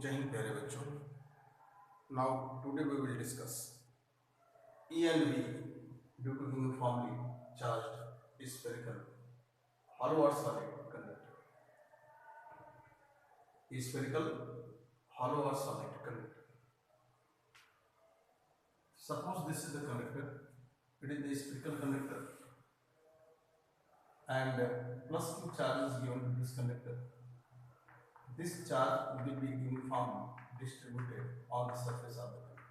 जय हिंद प्यारे बच्चों। Now today we will discuss E and V due to uniformly charged spherical hollow or solid conductor. Spherical hollow or solid conductor. Suppose this is the conductor. It is the spherical conductor and plus Q charge is given to this conductor. This charge will be uniformly distributed on the surface of the conductor.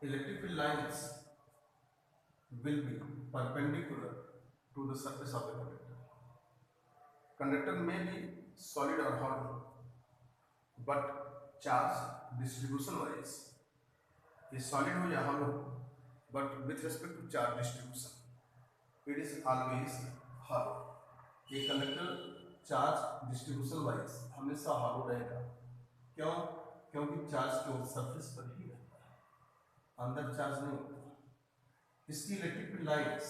Electric field lines will be perpendicular to the surface of the conductor. Conductor may be solid or hollow, but charge distribution wise is solid or hollow, but with respect to charge distribution, it is always hollow. ये conductor charge distribution wise हमेशा hollow रहेगा। क्यों? क्योंकि charge केवल surface पर ही रहता है, अंदर चार्ज नहीं होता। इसकी electric field lines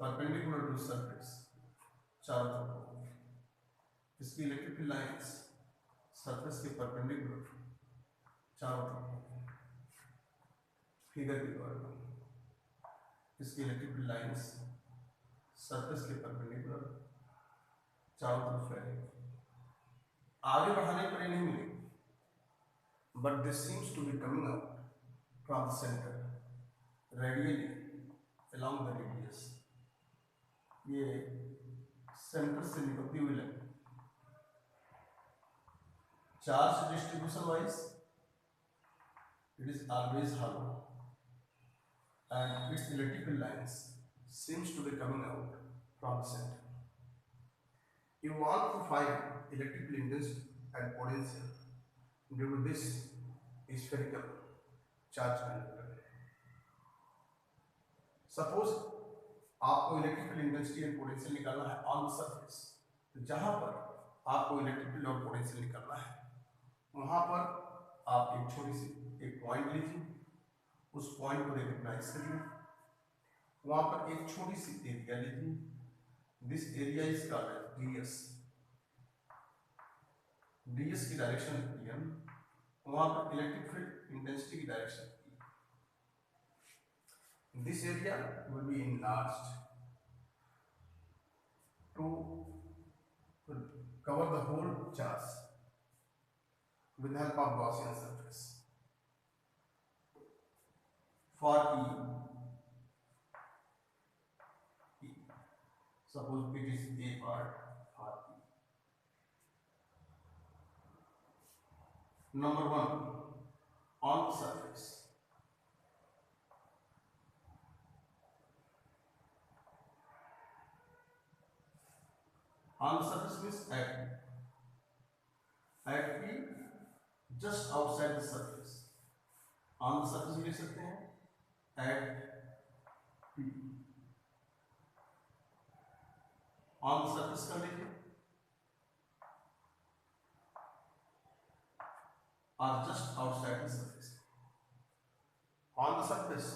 perpendicular to surface चारों तरफ। इसकी इलेक्ट्रिक फील्ड लाइंस सरफेस के परपेंडिकुलर चारों तरफ फिगर के द्वारा इसकी इलेक्ट्रिक फील्ड लाइंस सरफेस के परपेंडिकुलर चारों तरफ फैलेगी। आगे बढ़ाने पर नहीं मिलेगी, but this seems to be coming out from the centre radially along the radius. ये सेंटर से निकलती हुई line charge distribution wise it is always hollow and its electrical lines seems to be coming out from the center. You want to find electrical intensity and potential due to this spherical charge conductor. Suppose आपको electrical intensity and potential निकालना है on the surface, तो जहां पर आपको electrical और potential निकालना है वहां पर आप एक छोटी सी एक पॉइंट लीजिए, उस पॉइंट को रिकॉग्नाइज करिए, वहां पर एक छोटी सी एरिया लीजिए, this area is called DS. DS की डायरेक्शन एम, वहां पर इलेक्ट्रिक फील्ड इंटेंसिटी की direction. This area will be enlarged to cover the whole charge with the help of Gaussian surface. For E, suppose it is A part for E. Number 1, on the surface. On the surface means at P, just outside the surface. On the surface लिख सकते हैं at P. On the surface का लिखिए or just outside the surface. On the surface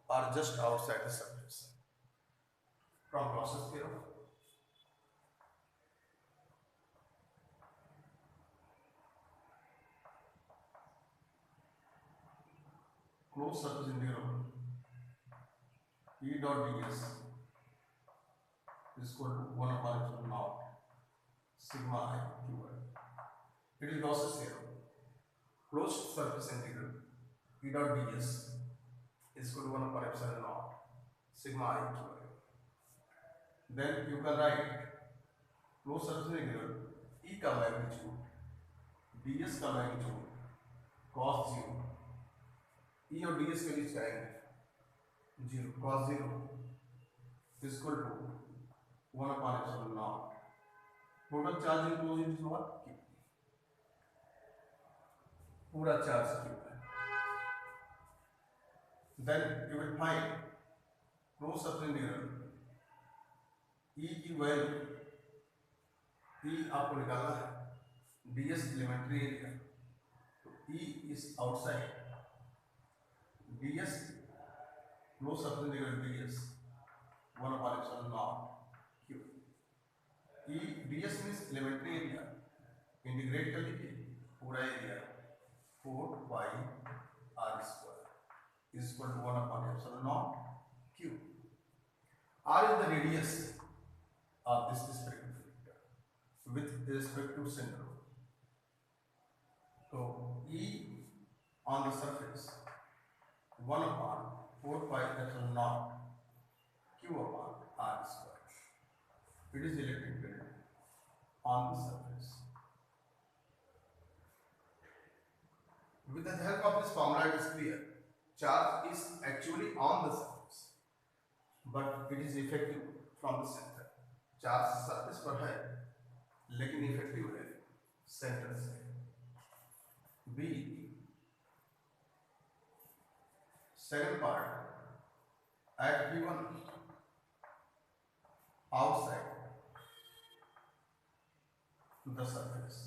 or just outside the surface. From process theorem. Closed surface integral E dot ds is equal to 1 upon epsilon naught sigma I qi. It is Gauss's theorem. Closed surface integral E dot ds is equal to 1 upon epsilon naught sigma I qi. Then you can write closed surface integral E का magnitude ds का magnitude cos 0, E और ds के बीच आएंगे 0, cos 0 is equal to 1 upon epsilon naught. Total charge enclosed is what? Q. पूरा charge Q है. Then you will find closed surface integral E की value, E आपको निकालना है, ds एलिमेंट्री एरिया, तो E is outside. ds closed surface integral ds 1 upon epsilon naught Q. ds means elementary area, integrate कर लीजिए पूरा area 4 pi r square is equal to 1 upon epsilon naught q. r is the radius of this disparate vector with respect to center. So E on the surface 1 upon 4 pi epsilon naught q upon r square. It is electric field on the surface. With the help of this formula, it is clear. Charge is actually on the surface, but it is effective from the center. Charge surface पर है, लेकिन effective है center से. B. Second part at P1 outside the surface.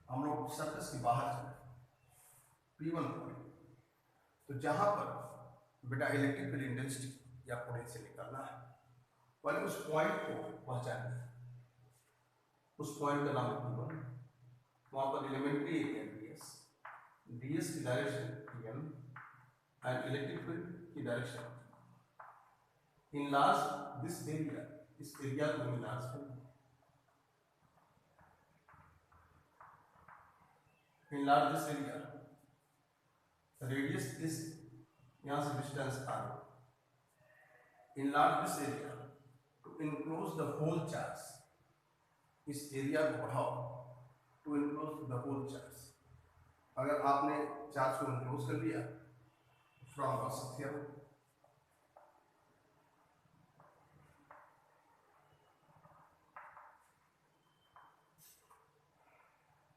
हम लोग surface के बाहर चले P1 पॉइंट, तो जहां पर बेटा इलेक्ट्रिक फील्ड इंटेंसिटी या पोटेंशियल निकालना है, पहले उस पॉइंट को पहचानिए. उस पॉइंट का नाम है P1. वहां पर एलिमेंट्री एरिया ds की direction n and electric field की डायरेक्शन. इनलार्ज दिस एरिया, इस एरिया को इनलार्ज करें. enlarge this area, radius is यहाँ से distance r. enlarge this area to enclose the whole charge. इस एरिया को बढ़ाओ to enclose the whole charge. अगर आपने चार्ज को enclose कर लिया from Gaussian theorem,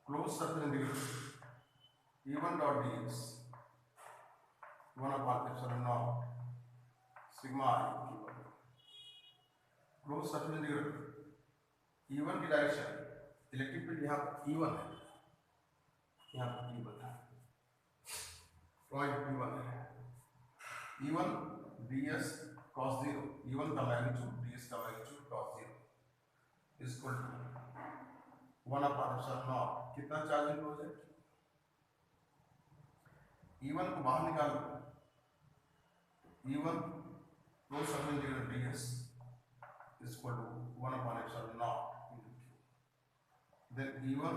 close surface integral E1 dot ds 1 upon epsilon naught sigma I Q1. Close surface integral E1 की direction, electric field यहाँ पर E1 है, यहाँ पर E1 है, पॉइंट E1 है. E1 ds cos 0, E1 का मैग्नीट्यूड ds का magnitude cos 0 is equal to 1 upon epsilon naught. कितना चार्ज इनक्लोज है? E1 को बाहर निकालो. E1 close surface integral ds is equal to 1 upon epsilon naught into q. Then E1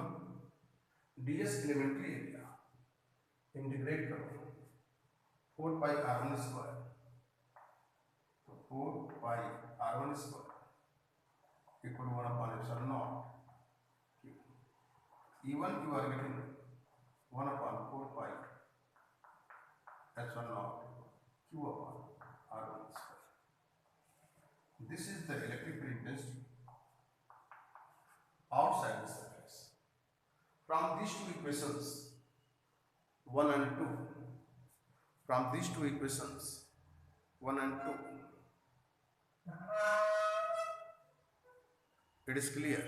ds elementary area integrate करो 4 pi r1 square. तो 4 pi r1 square equal to 1 upon epsilon naught. E1 you are getting 1 upon 4 pi epsilon naught q upon r1 square. This is the electric field intensity outside the surface. From these two equations 1 and 2, from these two equations 1 and 2, it is clear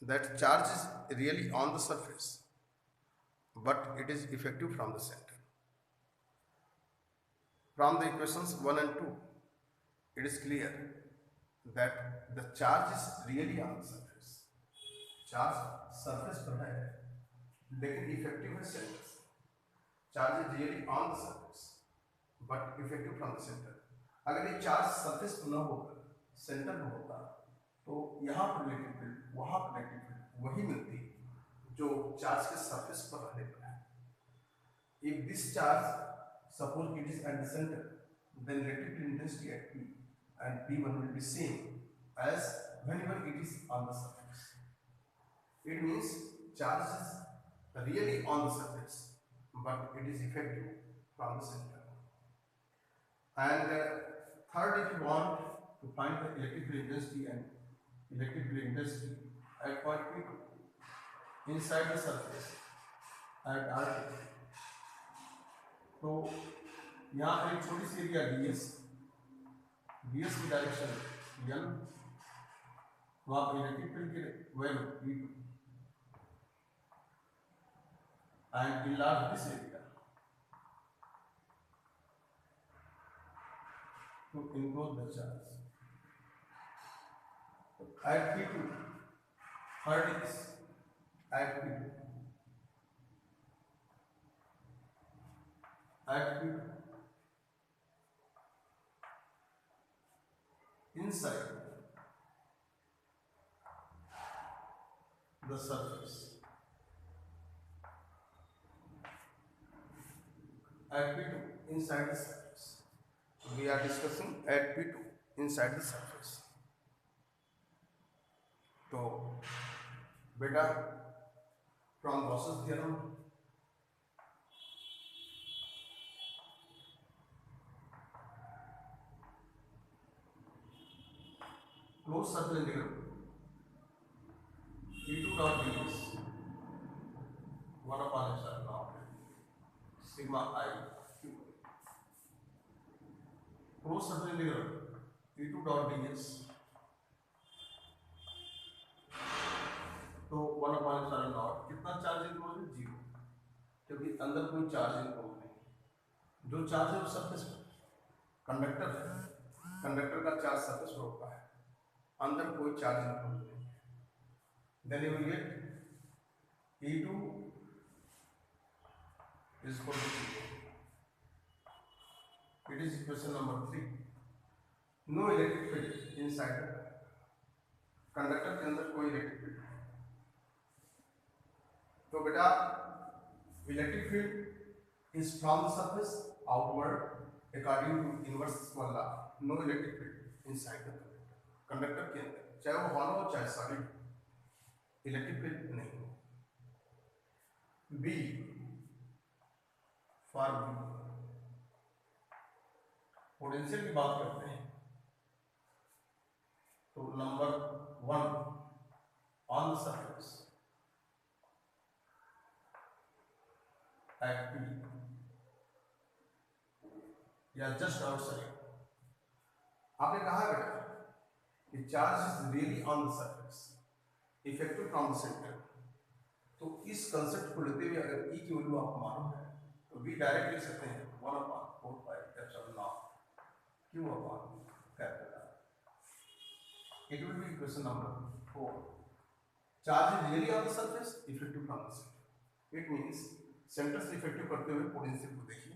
that charge is really on the surface, but it is effective from the center. From the equations 1 and 2, it is clear that the charge is really on the surface. Charge surface पर है, लेकिन effective है center से. Charge is really on the surface, but effective from the center. अगर ये charge surface पर न होकर center में होता, तो यहाँ पर इलेक्ट्रिक फील्ड, वहाँ पर इलेक्ट्रिक फील्ड वही मिलती जो चार्ज के सरफेस पर रहने पर है. If this charge suppose it is at the center, then electric field intensity at P and P1 will be same as whenever it is on the surface. It means charge is really on the surface, but it is effective from the center. And third, if you want to find the electric field intensity and electric field intensity at point P2 inside the surface at R2, तो यहाँ पर एक छोटी सी area ds की direction n, वहाँ पर electric field की value P2 and enlarge this area to enclose the charge. at P2, third is at P2, at P2, inside the surface, at P2 inside the surface. So we are discussing at P2 inside the surface. तो बेटा from Gauss's theorem closed circle integral E2 dot ds 1 upon epsilon naught sigma I q. Closed circle integral E2 dot ds तो 1 upon epsilon naught कितना charge input है? Zero, क्योंकि अंदर कोई charge input नहीं। जो चार्ज है वो सरफेस पर, कंडक्टर है, कंडक्टर का चार्ज सरफेस पर होता है, अंदर कोई चार्ज इनपुट नहीं। Then you will get E2 is equal to 0. It is equation number 3. No electric field inside the conductor के अंदर कोई इलेक्ट्रिक फील्ड। तो बेटा electric field is from the surface outward according to inverse square law. No electric field inside the conductor, conductor के अंदर चाहे वो hollow हो चाहे सॉलिड, इलेक्ट्रिक फील्ड नहीं। बी फॉर पोटेंशियल की बात करते हैं तो number 1 on the surface at P या जस्ट आउटसाइड। आपने कहा बेटा कि charge is really on the surface, effective from the centre. तो इस कंसेप्ट को लेते हुए अगर E की वैल्यू आपको मालूम है तो V डायरेक्ट लिख सकते हैं 1 upon 4 pi epsilon naught Q upon capital R. It will be equation number 4. Charge is really on the surface, effective from the center. It means centre से इफेक्टिव करते हुए पोटेंशियल को देखिए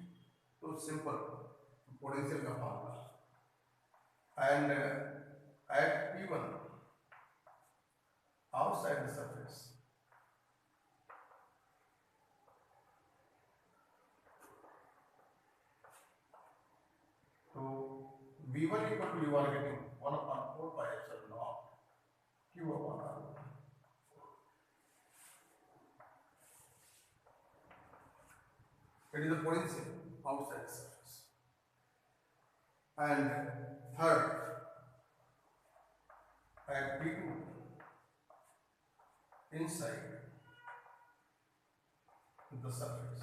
तो सिंपल पोटेंशियल का formula and at P1 outside the surface तो V1 equal to you are getting 1 upon 4 pi epsilon naught Q upon R। It is the potential outside the surface. And third, at P2 inside the surface.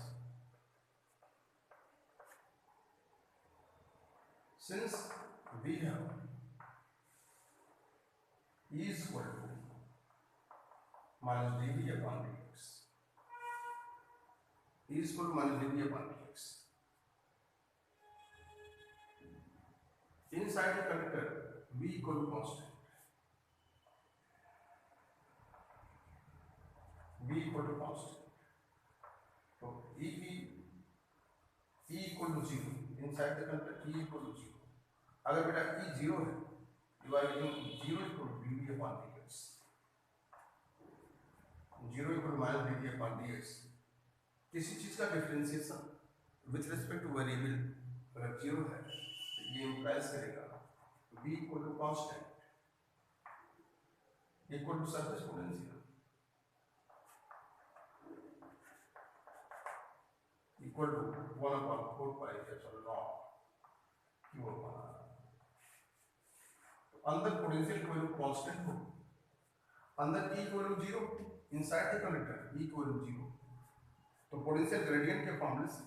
Since we have E is equal to minus dV upon dx, E is equal to minus dV upon dx. Inside the conductor, V equal to constant. V equal to constant. So E equal to 0. Inside the conductor, E equal to 0. अगर बेटा E 0 है, you are getting 0 equal to dV upon dx. 0 equal to minus dV upon dx. किसी चीज का differentiation with respect to variable अगर 0 है तो ये इंप्लाइज करेगा V equal to constant equal to surface potential equal to 1 upon 4 pi epsilon naught Q upon R। तो अंदर पोटेंशियल की वैल्यू कांस्टेंट हो, अंदर E equal to 0, inside the conductor E equal to 0। तो पोटेंशियल ग्रेडियंट के फॉर्मूले से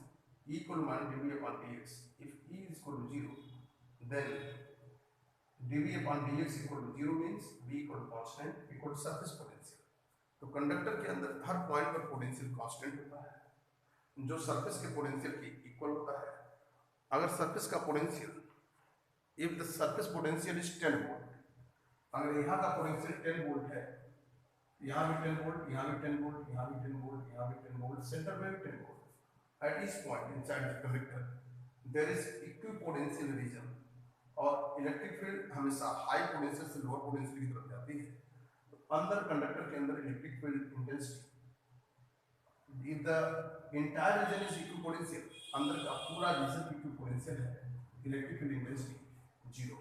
E equal to minus dV upon dx, if E is equal to 0 then dV upon dx equal to 0 means V equal to constant equal to surface potential। तो conductor के अंदर हर point पर potential constant होता है जो surface के potential के equal होता है। अगर सरफेस का potential, if the surface potential is 10 volt, अगर यहाँ का पोटेंशियल 10 वोल्ट है, यहाँ भी 10 वोल्ट, यहाँ भी 10 वोल्ट, यहाँ भी 10 वोल्ट, यहाँ भी 10 वोल्ट, सेंटर में भी 10 volt. At each point inside the conductor, there is equipotential region. और इलेक्ट्रिक फील्ड हमेशा हाई पोटेंशियल से लोअर पोटेंशियल की तरफ जाती है. तो अंदर कंडक्टर के अंदर electric field intensity, if the entire region is equipotential, अंदर का पूरा रीजन इक्विपोटेंशियल है, electric field intensity 0.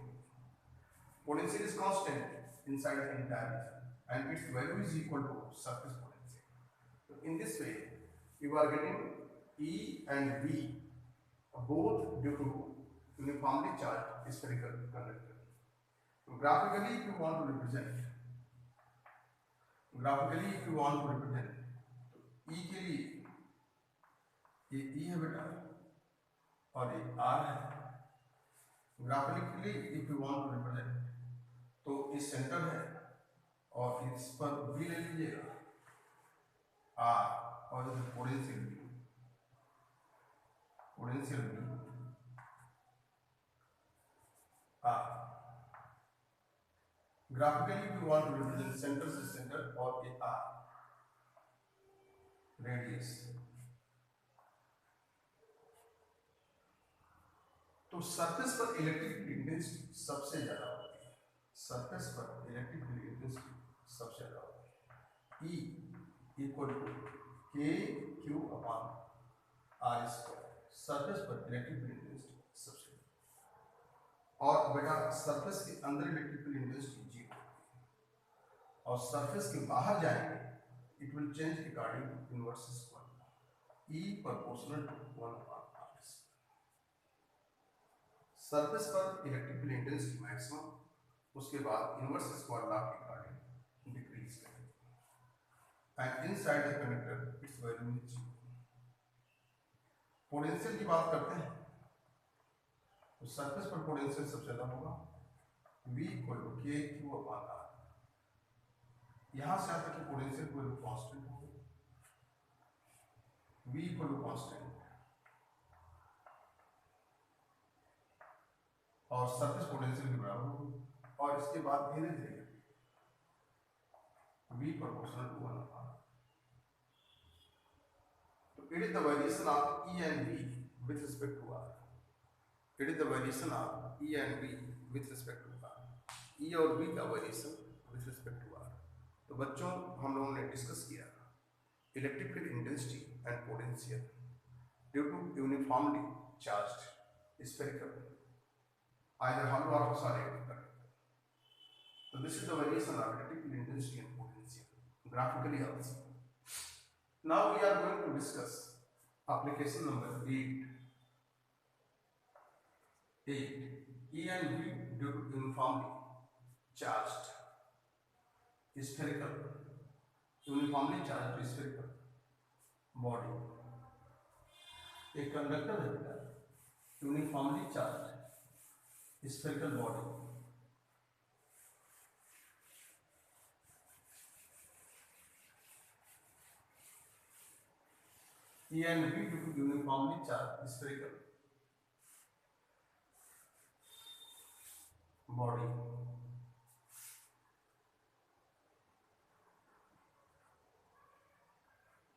Potential is constant inside the entire region and its value is equal to surface potential. So in this way you are getting E and V both due to uniformly charged spherical conductor. So graphically if you want to represent, तो E के लिए ये E है बेटा और ये R है. Graphically if you want to represent तो इस सेंटर है और इस पर V ले लीजिएगा R और इधर potential V R. Graphically if you want to represent centre से सेंटर और ये R रेडियस. तो सरफेस पर इलेक्ट्रिक इंटेंसिटी सबसे ज्यादा होती है. सरफेस पर इलेक्ट्रिक इंटेंसिटी सबसे ज्यादा होती है. E equal to K Q upon R square. Surface पर इलेक्ट्रिक इंटेंसिटी सबसे ज्यादा. और बेटा सरफेस के अंदर इलेक्ट्रिक इंटेंसिटी 0 होती है और सरफेस के बाहर जाएंगे it will change according to inverse square. E proportional to 1 upon surface पर इलेक्ट्रिक फील्ड इंटेंसिटी मैक्सिमम, उसके बाद इनवर्स स्क्वायर लॉ के अकॉर्डिंग डिक्रीज करेगी and inside the conductor its value is 0. Potential की बात करते हैं तो सरफेस पर पोटेंशियल सबसे ज्यादा होगा V equal to K Q upon are. यहां से आता कि पोटेंशियल को कांस्टेंट होगा V इक्वल टू कांस्टेंट और सरफेस पोटेंशियल के बराबर होगी और इसके बाद धीरे धीरे V प्रोपोर्शनल टू 1 अपॉन. तो it is the variation of E and V with respect to R. It is the variation of E and V with respect to R. E और V का variation with respect to R. तो बच्चों हम लोगों ने discuss किया electric field intensity and potential due to uniformly charged spherical either hollow or solid conductor. So this is the variation of electric field intensity and potential graphically also. Now we are going to discuss application number 8. E and V due to uniformly charged uniformly charged spherical body. एक conductor है बेटा uniformly charge spherical body. E and V due to uniformly charged spherical body.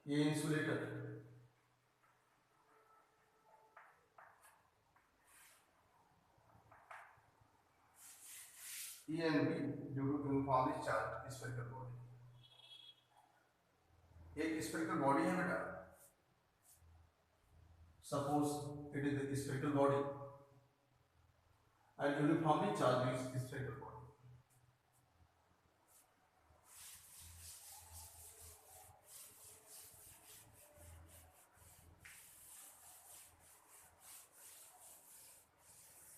ये insulator E and V due to uniformly charged spherical body. एक spherical body है बेटा, suppose it is a spherical body and uniformly charged spherical body.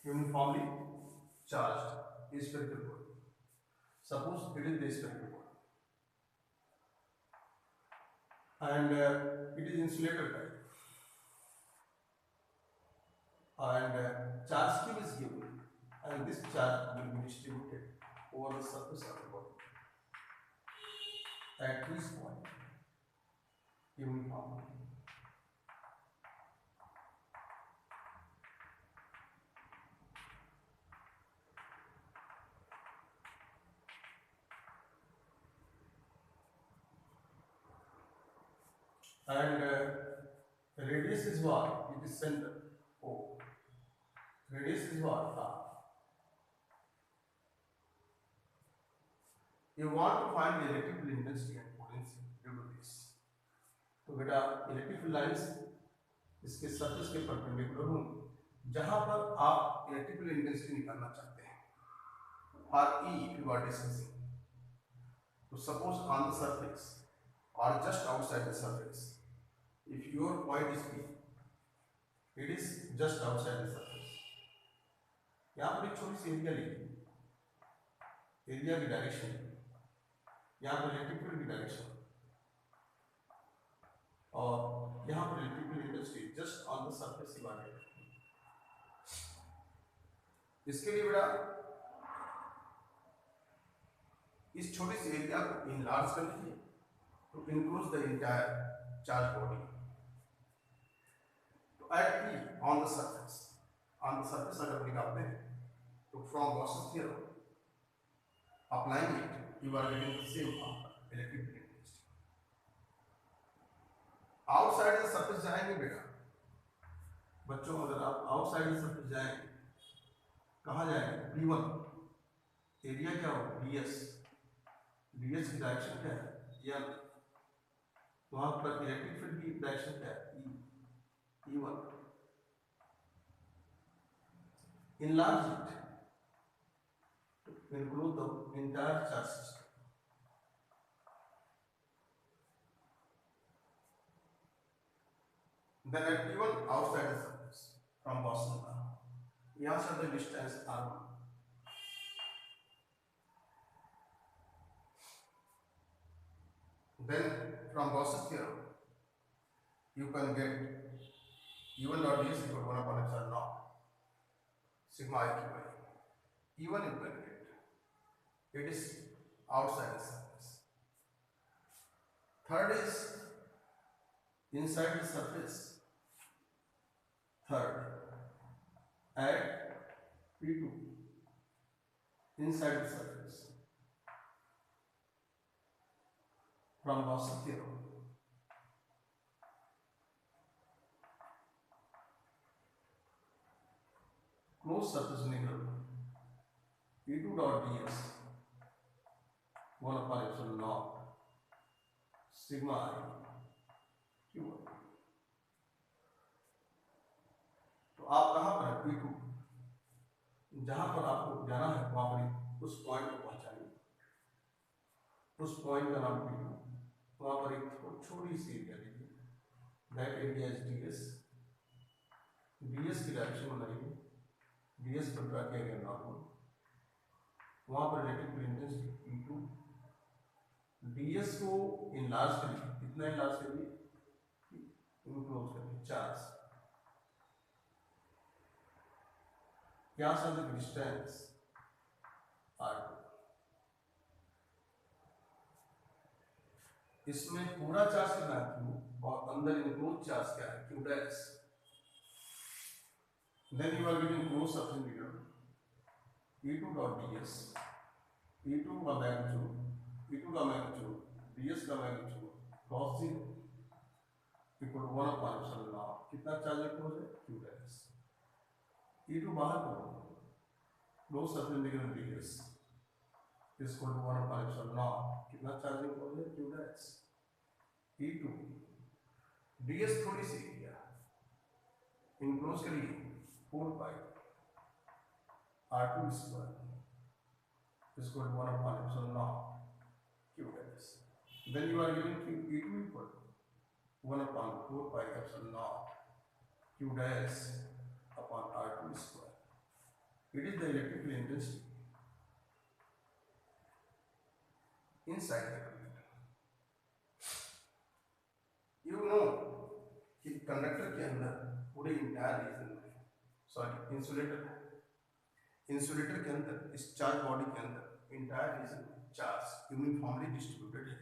Uniformly charged spherical body. Suppose it is the spherical body and it is insulator type and charge Q is given and this charge will be distributed over the surface of the body at this point uniformly. and radius is what? It is center. O. Radius is what? R. You want to find the electrical intensity and potential due to this. तो बेटा electrical lines इसके surface के perpendicular होंगे जहां पर आप electrical intensity निकालना चाहते हैं. For E, if you are discussing, so suppose on the surface or just outside the surface, if your point is P, it is just outside the surface. यहाँ पर एक छोटी सी एरिया लीजिए, एरिया की direction, यहाँ पर इलेक्ट्रिक फील्ड की direction और यहाँ पर electrical intensity just on the surface की बात है. इसके लिए बेटा इस छोटी सी एरिया को इनलार्ज कर लीजिए to enclose the entire charge body. तो at P on the surface अगर निकालते हैं तो from Gauss's theorem, applying it, you are getting the same electric field intensity. Outside the surface जाएंगे बेटा बच्चों, अगर आप outside the surface जाएंगे कहाँ जाएंगे? P1 एरिया क्या होगा? ds की डायरेक्शन क्या है? L. वहां पर इलेक्ट्रिक फील्ड की डायरेक्शन क्या है? E1. Enlarge it to include the entire charge system. Then at P1 outside the surface from Gaussian law, यहाँ से the distance R1. Then from Gauss's theorem, you can get E1 dot ds equal to 1 upon epsilon naught sigma I Q by. E1 you can get. It is outside the surface. Third is inside the surface. Third, at P2 inside the surface from Gauss's theorem. Closed surface integral E2 dot ds 1 upon epsilon naught sigma I Q1. तो आप कहाँ पर है? P2. जहां पर आपको जाना है वहां पर उस पॉइंट को पहुंचाएंगे. उस पॉइंट का नाम P2. वहां पर एक छोटी सी एरिया लीजिए. That area is ds. ds की डायरेक्शन बनाइए. ds पर ड्रा किया गया नॉर्मल. वहां पर इलेक्ट्रिक इंटेंसिटी P2. ds को इनलार्ज करिए. कितना इनलार्ज करिए? इनक्लोज करिए. चार्ज. क्या समझ डिस्टेंस R2. इसमें पूरा चार्ज कितना है? Q. और अंदर इनक्लोज चार्ज क्या है? Q dash. Then you are getting close surface integral E2 dot ds. E2 का मैग्नीट्यूड, ds का magnitude cos 0 equal to 1 upon epsilon naught. कितना चार्ज इनक्लोज है? Q dash. E2 बाहर करो. Close surface integral ds is equal to 1 upon epsilon naught. कितना charge enclose है? Q dash. E2 ds थोड़ी सी area enclose करिए 4 pi R2 square is equal to 1 upon epsilon naught Q dash. Then you are getting E2 equal to 1 upon 4 pi epsilon naught Q dash upon R2 square. It is the electrical intensity inside the conductor. You know कि conductor के अंदर पूरे entire region में, sorry insulator के अंदर, इस charge body के अंदर इंटायर रीजन में चार्ज यूनिफॉर्मली डिस्ट्रीब्यूटेड है.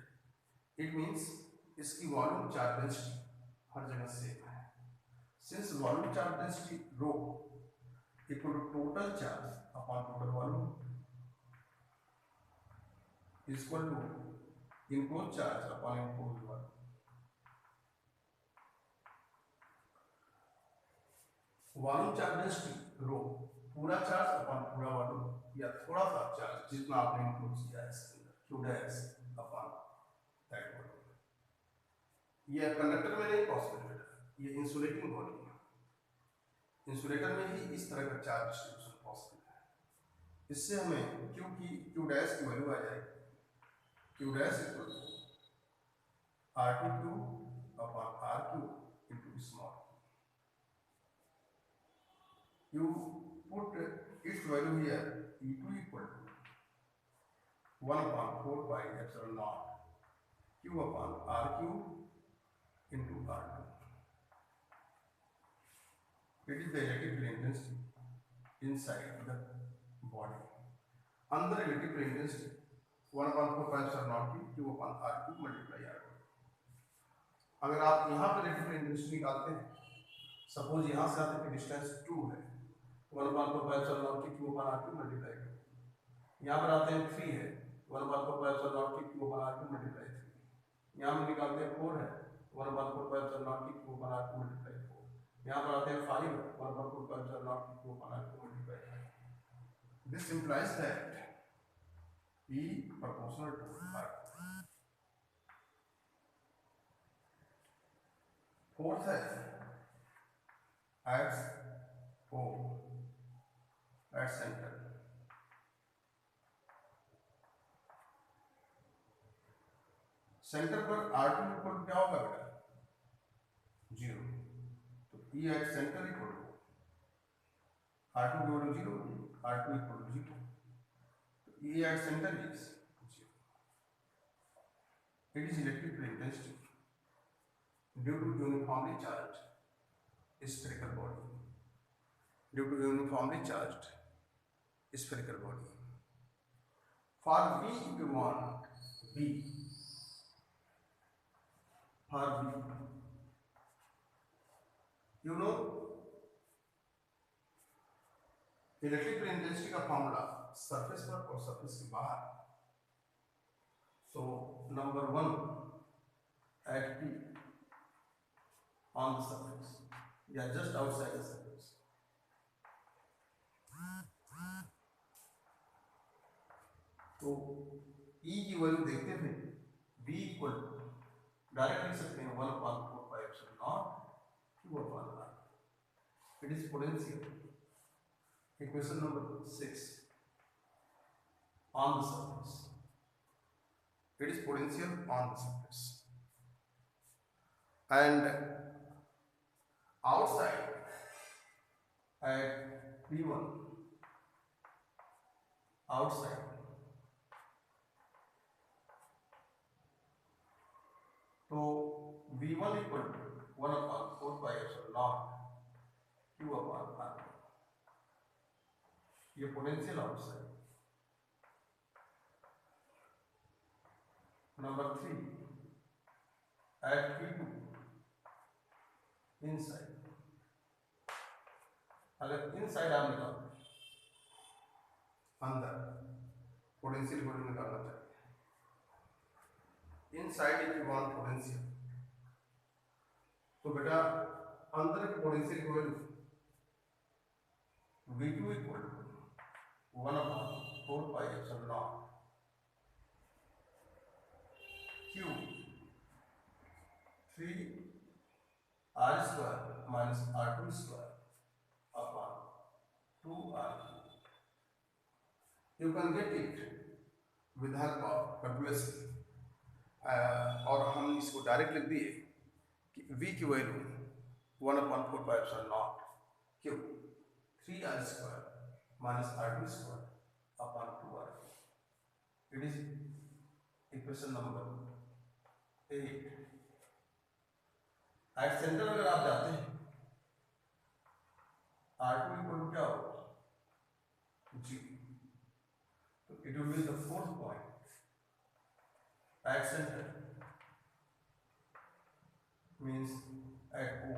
इट मींस इसकी वॉल्यूम चार्ज डेंसिटी हर जगह सेम है. Since volume charge density rho equal to total charge upon total volume is equal to enclose charge upon enclose volume. Volume charge density rho, पूरा charge upon पूरा volume या थोड़ा सा charge जितना आपने इंक्लूड किया है इसके अंदर, Q dash upon that volume. ये कंडक्टर में नहीं पॉसिबल बेटा, ये इंसुलेटिंग बॉडी है, इंसुलेटर में ही इस तरह का चार्ज डिस्ट्रीब्यूशन पॉसिबल है। इससे हमें क्यू डैश की वैल्यू आ जाएगी, Q dash equal to R2Q upon RQ into small. You put its value here, E2 equal to 1 upon 4 pi epsilon naught Q upon RQ into R2. It is the electrical intensity inside the body. Under electrical intensity 1 upon 4 pi epsilon naught Q upon RQ multiply R2. अगर आप यहाँ पर electrical intensity निकालते हैं, suppose यहाँ से आपके distance 2 है, 1 upon 4 pi epsilon naught Q upon R2 multiply करें, यहाँ पर आते हैं 3 है, 1 upon 4 pi epsilon naught Q upon R2 multiply 3, यहाँ पर निकालते हैं 4 है, 1 upon 4 pi epsilon naught Q upon R2 multiply 4, यहाँ पर आते हैं 5 है, 1 upon 4 pi epsilon naught Q upon R2 multiply 5. This implies that E proportional to R2. Fourth है at O at center, center पर R2 इक्वल क्या होगा बेटा, 0, तो E at center equal to R2 equal to 0, R2 equal to 0, तो E at center is 0. It is electrical intensity due to uniformly charged spherical body, due to uniformly charged spherical body. For V you want V, for V you know electrical intensity का formula surface पर और surface के बाहर, so number 1 at P on the surface, yeah, just outside the surface. तो E की value देखते थे, V equal direct लिख सकते हैं 1 upon 4 pi epsilon naught Q upon R. It is potential. Equation number 6 on the surface. It is potential on the surface. And outside at P1, outside तो V1 equal to 1 upon 4 pi epsilon naught Q upon R, ये potential outside. Number 3 at P2 inside, अगर inside आप निकालते अंदर potential value निकालना चाहिए, inside if you want potential, तो बेटा अंदर की पोटेंशियल की value V2 equal to 1 upon 4 pi epsilon naught Q 3 R square minus R2 square upon 2 R2. You can get it with the help of calculation. और हम इसको direct लिख दिए कि V की value 1 upon 4 pi epsilon naught Q 3 R square minus R2 square upon 2 R2. It is equation number 8. At centre अगर आप जाते हैं R2 इक्वल टू क्या होगा, G, तो it will be the fourth point at center means at O.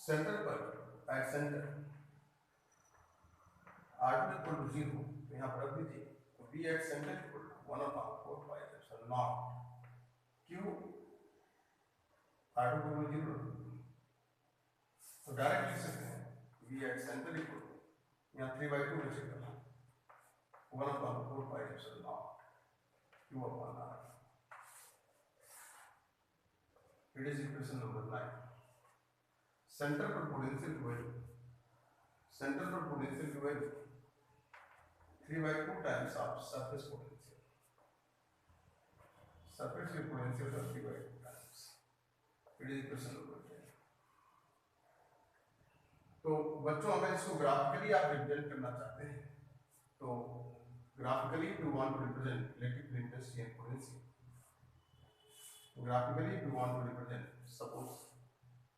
Center पर at center R2 equal to 0, तो यहाँ पर रख दीजिए, तो B at center equal to 1 upon 4 pi epsilon naught Q R2 को भी 0 रख दो, तो डायरेक्ट लिख सकते हैं V at center equal यहाँ 3/2 बचेगा 1/4 pi epsilon naught Q upon R. It is equation number 9. Center पर पोटेंशियल की वैल्यू, सेंटर पर पोटेंशियल की value 3/2 times of surface potential, surface की पोटेंशियल का 3/2 times. It is equation number 10. तो बच्चों अगर इसको ग्राफिकली आप रिप्रेजेंट करना चाहते हैं तो graphically we want to represent electric intensity and potential. Graphically, we want to represent. Suppose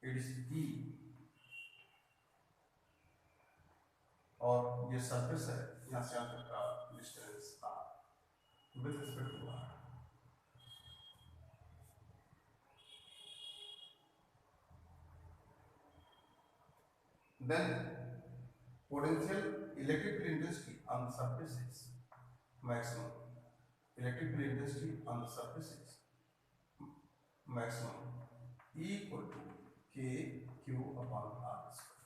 it is E और ये सरफेस है, यहाँ से यहाँ तक का distance R with respect to R. Then potential electrical intensity on the surface is maximum. Electrical intensity on the surface is maximum E equal to K Q upon R square.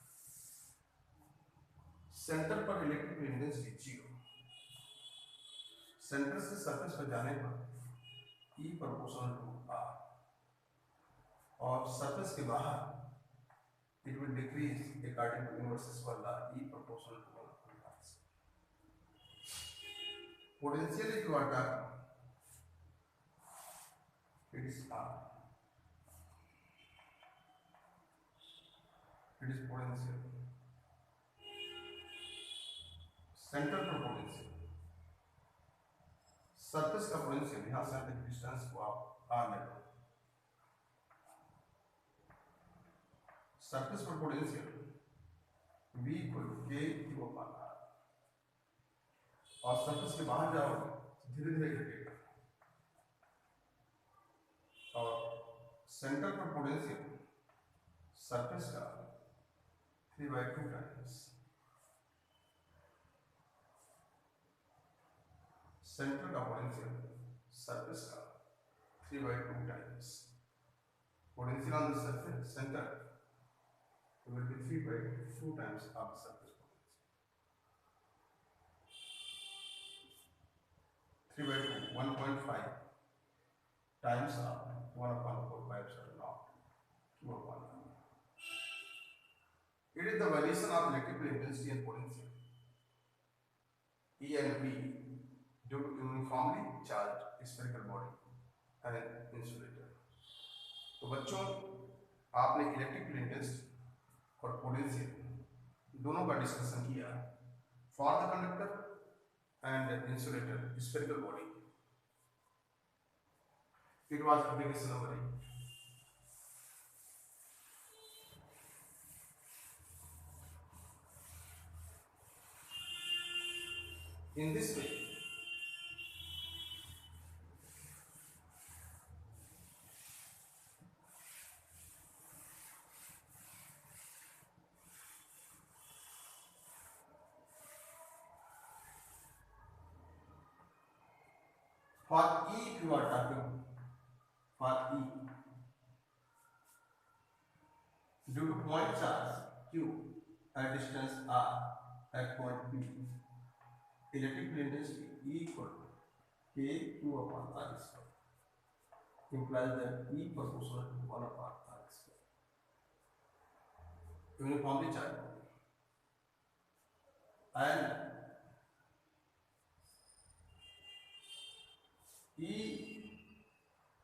Centre पर electrical intensity 0, centre से surface पर जाने पर E proportional to R और surface के बाहर it will decrease according to universal formula E proportional to 1/r. Potential if you are talking it is R. It is potential. Centre पर potential, surface का potential यहाँ से तक distance को आप R ले लो. सरफेस पर potential V equal to K Q upon R और सरफेस के बाहर जाओगे धीरे धीरे घटेगा और सेंटर पर पोटेंशियल सरफेस का 3/2 टाइम्स, सेंटर का पोटेंशियल सरफेस का 3/2 times. Potential on the surface centre will be 3/2 times of the surface potential. 3/2 1.5 times of 1/4 pi epsilon naught Q upon R. It is the variation of electrical intensity and potential E and V due to uniformly charged spherical body and insulator. तो बच्चों आपने electrical intensity और potential दोनों का discussion किया for the conductor and insulator spherical body. It was application number 8. In this way, for E if you are talking, for E due to point charge Q at distance R at point P, electrical intensity E equal to K Q upon R square implies that E proportional to 1 upon R square. Uniformly charged and E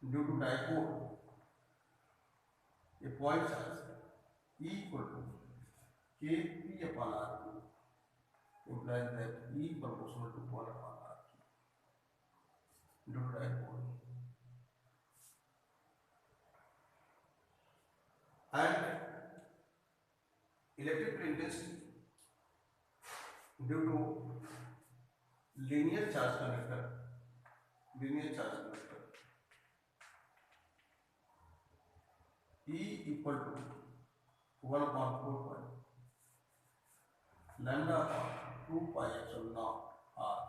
due to dipole, a point charge E equal to Kp upon R implies that E proportional to 1 upon R due to dipole. And electrical intensity due to linear charge conductor, E equal to 1 upon 4 pi lambda upon 2 pi epsilon naught R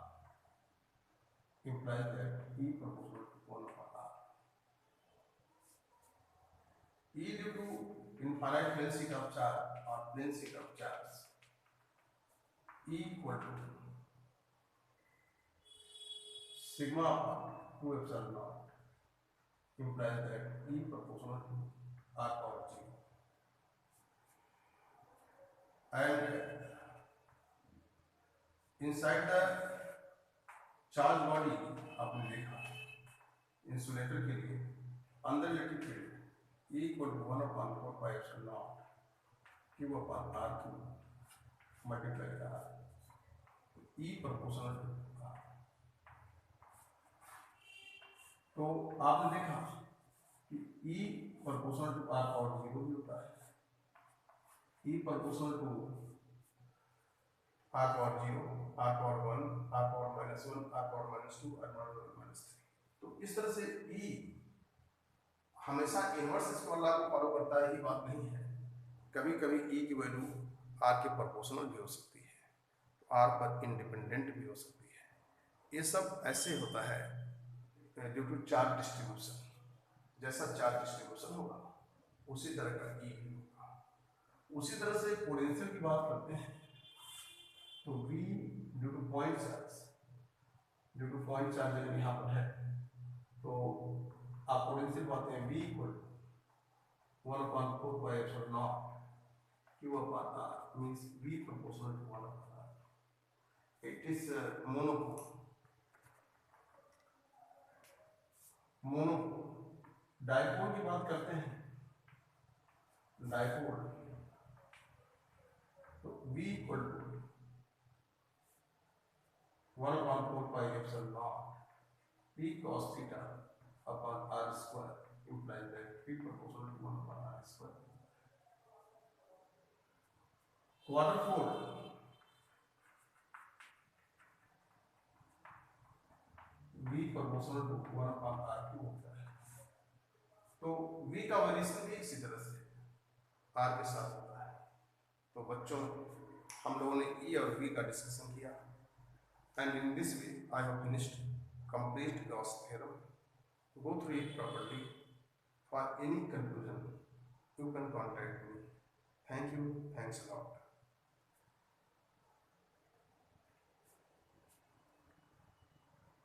implies that E proportional to 1 upon R. E due to infinite plane sheet of charge or plane sheet of charge, E equal to sigma upon 2 epsilon naught implies that E proportional to R power 0. And inside the charge body आपने देखा insulator के लिए अंदर electric field E equal to 1/4 Q upon R cube multiply करा E proportional to R। तो आपने देखा कि E proportional to R power 0 भी होता है, E proportional to R power 0, R power 1, R power -1, R power -2, R power -3। तो इस तरह से E हमेशा इनवर्स स्क्वायर लॉ को फॉलो करता है, ये बात नहीं है। कभी कभी E की वैल्यू R के प्रोपोर्शनल भी हो सकती है, R पर इंडिपेंडेंट भी हो सकती है। ये सब ऐसे होता है ड्यू टू चार्ज डिस्ट्रीब्यूशन। जैसा चार्ज डिस्ट्रीब्यूशन होगा उसी तरह का E भी होगा। उसी तरह से पोटेंशियल की बात करते हैं तो V due two point charge अगर यहाँ पर है तो आप पोटेंशियल पाते हैं V equal 1/4 Q upon R means V proportional to 1/R. It is monopole. Dipole की बात करते हैं, डायपोल तो V equal to 1/4 P cos theta upon R square implies that P proportional to 1/R square. Quarter 4 V proportional to 1/R क्यों होता है? तो V का वेरिएशन भी इसी तरह से R के साथ होता है। तो बच्चों हम लोगों ने E और V का डिस्कशन किया। And in this way, I have finished complete Gauss theorem. Go through it properly. For any conclusion, you can contact me. Thank you. Thanks a lot.